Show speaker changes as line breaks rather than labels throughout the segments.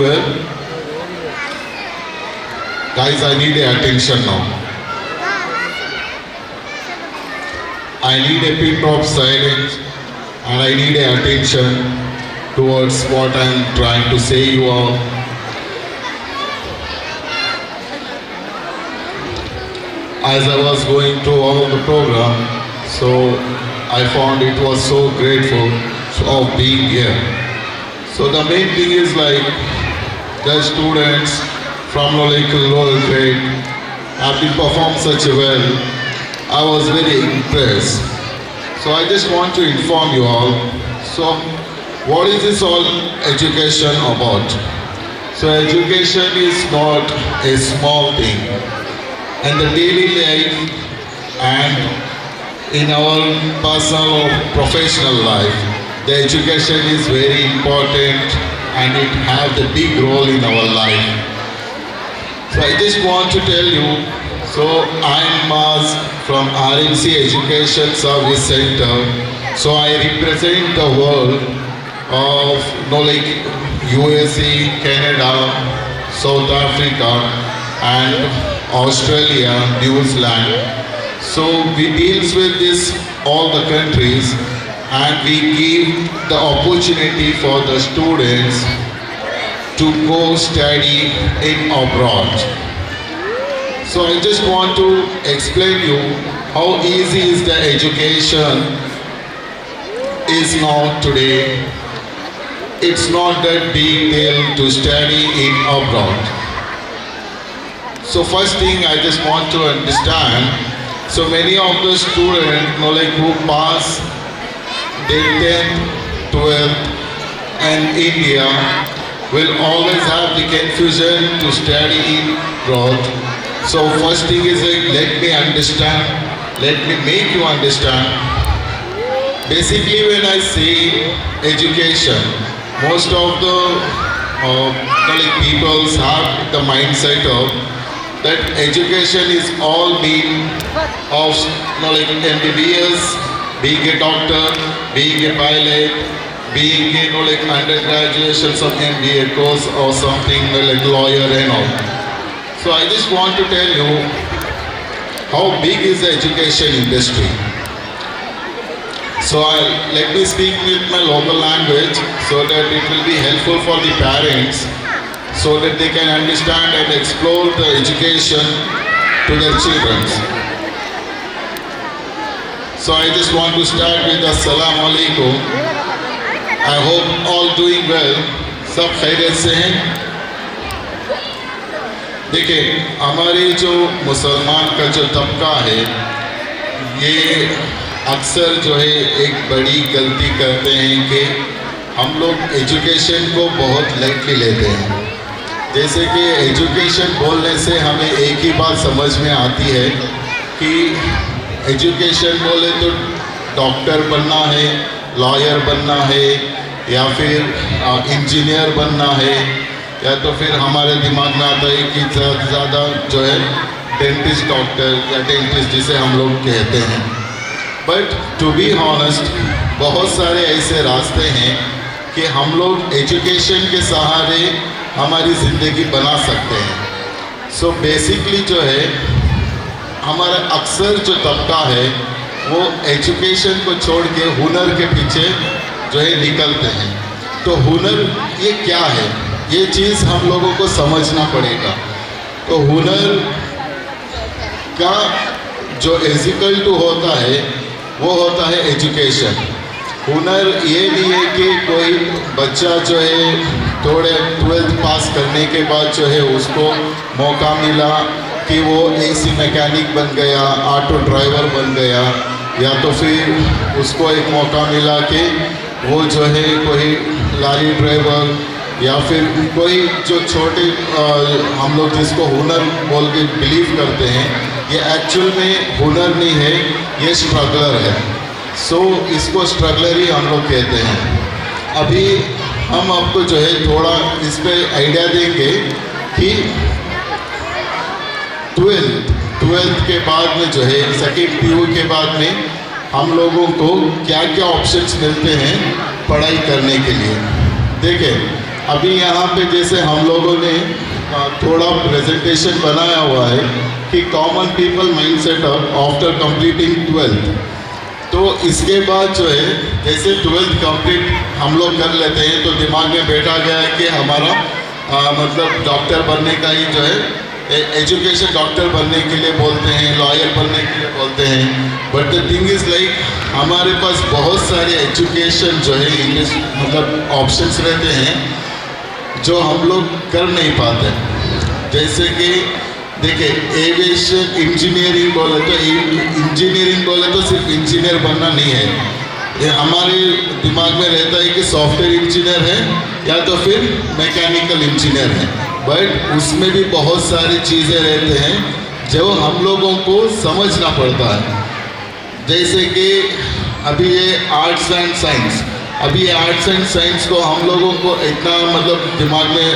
well? Guys, I need your attention now. I need a pin drop silence and I need your attention towards what I am trying to say you all. As I was going through all the program, so I found it was so grateful of being here. So the main thing is like the students from lower grade have been performed such well. I was very impressed. So I just want to inform you all. So what is this all education about? So education is not a small thing. In the daily life and in our personal or professional life, the education is very important and it has a big role in our life. So I just want to tell you, so I'm Maz from RMC Education Service Center. So I represent the world of like USA, Canada, South Africa and Australia, New Zealand. So we deals with this all the countries and we give the opportunity for the students to go study in abroad. So I just want to explain you how easy is the education is now today. It's not that big deal to study in abroad. So first thing I just want to understand, so many of the students who pass their 10th, 12th in India will always have the confusion to study in abroad. So first thing is like, let me understand, let me make you understand. Basically when I say education, most of the people have the mindset of that education is all mean of MBBS, being a doctor, being a pilot, being a undergraduation some MBA course or something like lawyer and all. So I just want to tell you how big is the education industry. So let me speak with my local language so that it will be helpful for the parents, so that they can understand and explore the education to their children. So I just want to start with Assalamu alaikum. I hope all doing well. सब खैरियत से हैं? देखिए हमारे जो मुसलमान का जो तबका है ये अक्सर जो है एक बड़ी गलती करते हैं कि हम लोग एजुकेशन को बहुत लाइटली लेते हैं। जैसे कि एजुकेशन बोलने से हमें एक ही बात समझ में आती है कि एजुकेशन बोले तो डॉक्टर बनना है, लॉयर बनना है या फिर इंजीनियर बनना है, या तो फिर हमारे दिमाग में आता है कि ज़्यादा जो है डेंटिस्ट डॉक्टर या डेंटिस्ट जिसे हम लोग कहते हैं। बट टू बी ऑनेस्ट बहुत सारे ऐसे रास्ते हैं कि हम लोग एजुकेशन के सहारे हमारी ज़िंदगी बना सकते हैं। सो बेसिकली जो है हमारा अक्सर जो तबका है वो एजुकेशन को छोड़ के हुनर के पीछे जो है निकलते हैं। तो हुनर ये क्या है, ये चीज़ हम लोगों को समझना पड़ेगा। तो हुनर का जो इक्वल टू होता है वो होता है एजुकेशन। हुनर ये नहीं है कि कोई बच्चा जो है थोड़े 12th पास करने के बाद जो है उसको मौका मिला कि वो एसी मैकेनिक बन गया, ऑटो ड्राइवर बन गया, या तो फिर उसको एक मौका मिला कि वो जो है कोई लारी ड्राइवर या फिर कोई जो छोटे हम लोग जिसको हुनर बोल के बिलीव करते हैं, ये एक्चुअल में हुनर नहीं है, ये स्ट्रगलर है। सो इसको स्ट्रगलर ही हम लोग कहते हैं। अभी हम आपको जो है थोड़ा इस पर आइडिया देंगे कि 12th के बाद में जो है सेकेंड PU के बाद में हम लोगों को क्या क्या ऑप्शंस मिलते हैं पढ़ाई करने के लिए। देखें अभी यहाँ पे जैसे हम लोगों ने थोड़ा प्रेजेंटेशन बनाया हुआ है कि common people mindset after completing 12th। तो इसके बाद जो है जैसे 12th कंप्लीट हम लोग कर लेते हैं तो दिमाग में बैठा गया है कि हमारा मतलब डॉक्टर बनने का ही जो है एजुकेशन, डॉक्टर बनने के लिए बोलते हैं, लॉयर बनने के लिए बोलते हैं। But the thing is like हमारे पास बहुत सारे एजुकेशन जो है इंग्लिश मतलब ऑप्शंस रहते हैं जो हम लोग कर नहीं पाते। जैसे कि देखिए एविएशन इंजीनियरिंग बोले तो सिर्फ इंजीनियर बनना नहीं है, ये हमारे दिमाग में रहता है कि सॉफ्टवेयर इंजीनियर है या तो फिर मैकेनिकल इंजीनियर है। बट उसमें भी बहुत सारी चीज़ें रहते हैं जो हम लोगों को समझना पड़ता है। जैसे कि अभी ये आर्ट्स एंड साइंस, अभी ये आर्ट्स एंड साइंस को हम लोगों को इतना मतलब दिमाग में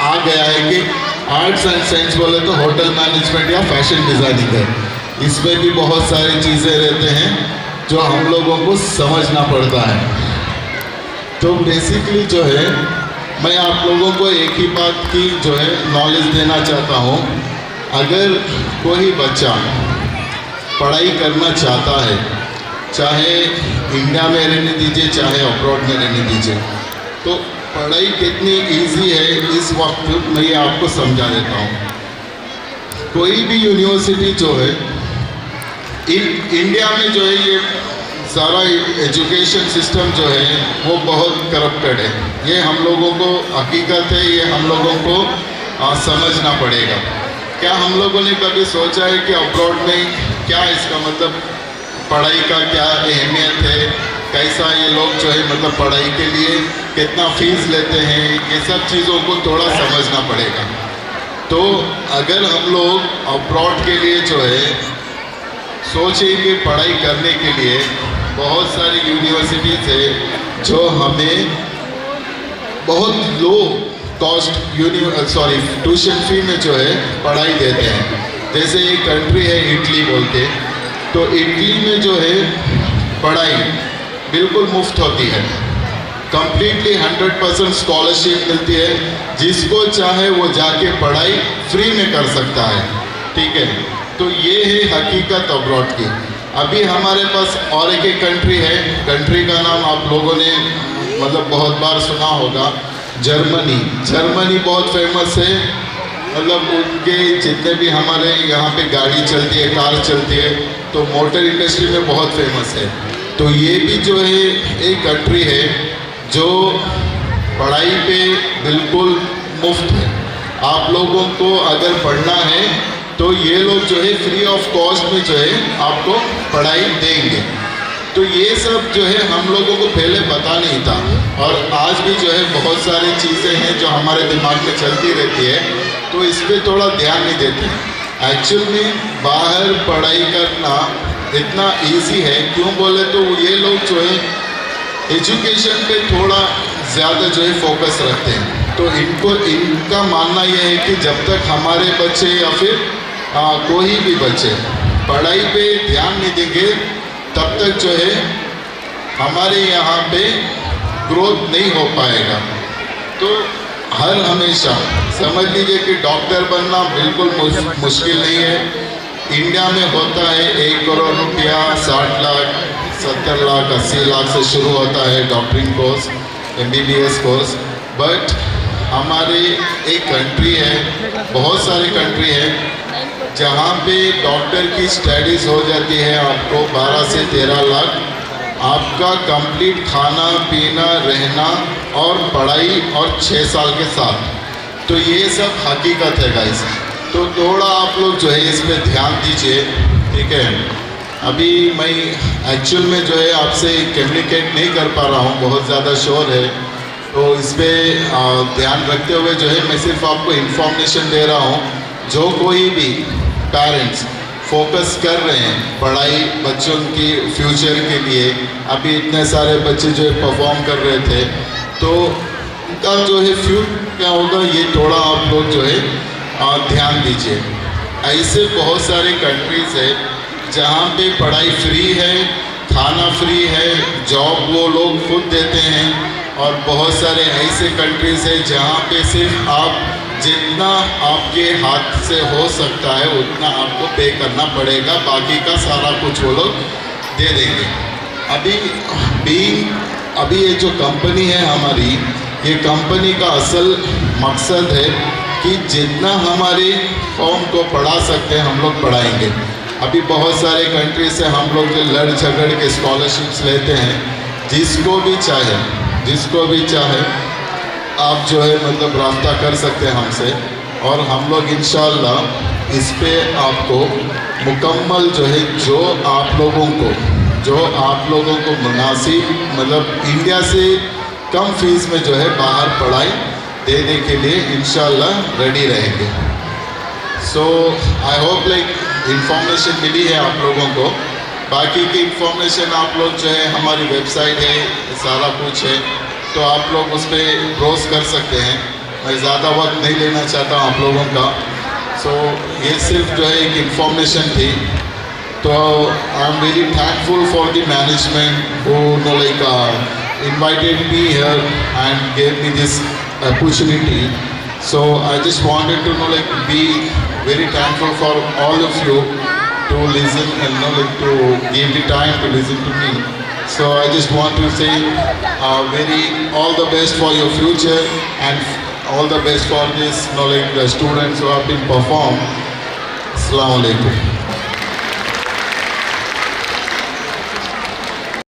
आ गया है कि आर्ट्स एंड साइंस बोले तो होटल मैनेजमेंट या फैशन डिज़ाइनिंग है। इसमें भी बहुत सारी चीज़ें रहते हैं जो हम लोगों को समझना पड़ता है। तो बेसिकली जो है मैं आप लोगों को एक ही बात की जो है नॉलेज देना चाहता हूँ। अगर कोई बच्चा पढ़ाई करना चाहता है, चाहे इंडिया में रहने दीजिए चाहे अब्रॉड में रहने दीजिए, तो पढ़ाई कितनी इजी है इस वक्त मैं ये आपको समझा देता हूँ। कोई भी यूनिवर्सिटी जो है इंडिया में जो है ये सारा एजुकेशन सिस्टम जो है वो बहुत करप्टेड है। ये हम लोगों को हकीकत है, ये हम लोगों को समझना पड़ेगा। क्या हम लोगों ने कभी सोचा है कि अब्रॉड में क्या इसका मतलब पढ़ाई का क्या अहमियत है, कैसा ये लोग जो है मतलब पढ़ाई के लिए कितना फीस लेते हैं, ये सब चीज़ों को थोड़ा समझना पड़ेगा। तो अगर हम लोग अब्रॉड के लिए जो है सोचिए कि पढ़ाई करने के लिए बहुत सारी यूनिवर्सिटीज़ है जो हमें बहुत लो कॉस्ट ट्यूशन फी में जो है पढ़ाई देते हैं। जैसे एक कंट्री है इटली बोल के, तो इटली में जो है पढ़ाई बिल्कुल मुफ्त होती है, कंप्लीटली 100% स्कॉलरशिप मिलती है। जिसको चाहे वो जाके पढ़ाई फ्री में कर सकता है, ठीक है। तो ये है हकीकत अब्रॉड की। अभी हमारे पास और एक कंट्री है, कंट्री का नाम आप लोगों ने मतलब बहुत बार सुना होगा, जर्मनी। जर्मनी बहुत फेमस है, मतलब उनके जितने भी हमारे यहाँ पे गाड़ी चलती है, कार चलती है, तो मोटर इंडस्ट्री में बहुत फेमस है। तो ये भी जो है एक कंट्री है जो पढ़ाई पे बिल्कुल मुफ्त है। आप लोगों को अगर पढ़ना है तो ये लोग जो है फ्री ऑफ कॉस्ट में जो है आपको पढ़ाई देंगे। तो ये सब जो है हम लोगों को पहले पता नहीं था, और आज भी जो है बहुत सारी चीज़ें हैं जो हमारे दिमाग में चलती रहती है, तो इस पर थोड़ा ध्यान नहीं देते। एक्चुअल में बाहर पढ़ाई करना इतना इजी है, क्यों बोले तो ये लोग जो है एजुकेशन पे थोड़ा ज़्यादा जो है फोकस रखते हैं। तो इनका मानना यह है कि जब तक हमारे बच्चे या फिर कोई भी बच्चे पढ़ाई पे ध्यान नहीं देंगे तब तक जो है हमारे यहाँ पे ग्रोथ नहीं हो पाएगा। तो हर हमेशा समझ लीजिए कि डॉक्टर बनना बिल्कुल मुश्किल नहीं है। इंडिया में होता है 1 करोड़ रुपया 60 लाख 70 लाख 80 लाख से शुरू होता है doctoring course, MBBS course. But हमारे एक कंट्री है, बहुत सारी कंट्री है जहाँ पे डॉक्टर की स्टडीज़ हो जाती है आपको 12 से 13 लाख, आपका कंप्लीट खाना पीना रहना और पढ़ाई और 6 साल के साथ। तो ये सब हकीकत है गाइस। तो थोड़ा आप लोग जो है इस पे ध्यान दीजिए, ठीक है। अभी मैं एक्चुअल में जो है आपसे कम्युनिकेट नहीं कर पा रहा हूँ, बहुत ज़्यादा शोर है, तो इस पर ध्यान रखते हुए जो है मैं सिर्फ आपको इन्फॉर्मेशन दे रहा हूँ। जो कोई भी पेरेंट्स फोकस कर रहे हैं पढ़ाई बच्चों की फ्यूचर के लिए, अभी इतने सारे बच्चे जो है परफॉर्म कर रहे थे, तो उनका जो है फ्यूचर क्या होगा ये थोड़ा आप लोग जो है ध्यान दीजिए। ऐसे बहुत सारे कंट्रीज़ है जहाँ पे पढ़ाई फ्री है, खाना फ्री है, जॉब वो लोग खुद देते हैं, और बहुत सारे ऐसे कंट्रीज है जहाँ पे सिर्फ आप जितना आपके हाथ से हो सकता है उतना आपको पे करना पड़ेगा, बाकी का सारा कुछ वो लोग दे देंगे। अभी ये जो कंपनी है हमारी, ये कंपनी का असल मकसद है कि जितना हमारी कौम को पढ़ा सकते हैं हम लोग पढ़ाएंगे। अभी बहुत सारे कंट्री से हम लोग जो लड़ झगड़ के स्कॉलरशिप्स लेते हैं, जिसको भी चाहे आप जो है मतलब राब्ता कर सकते हैं हमसे, और हम लोग इंशाअल्लाह इस पे आपको मुकम्मल जो है जो आप लोगों को मुनासिब मतलब इंडिया से कम फीस में जो है बाहर पढ़ाई देने के लिए इंशाअल्लाह रेडी रहेंगे। सो आई होप इंफॉर्मेशन मिली है आप लोगों को। बाकी की इंफॉर्मेशन आप लोग जो है हमारी वेबसाइट है, सारा कुछ है, तो आप लोग उस पर ब्राउज़ कर सकते हैं। मैं ज़्यादा वक्त नहीं लेना चाहता आप लोगों का। सो ये सिर्फ जो है एक इंफॉर्मेशन थी। तो I am very thankful for the management who invited me here and gave me this opportunity. So I just wanted to be very thankful for all of you to listen and to give the time to listen to me. So I just want to say all the best for your future and all the best for this the students who have been performed. Assalamu alaikum.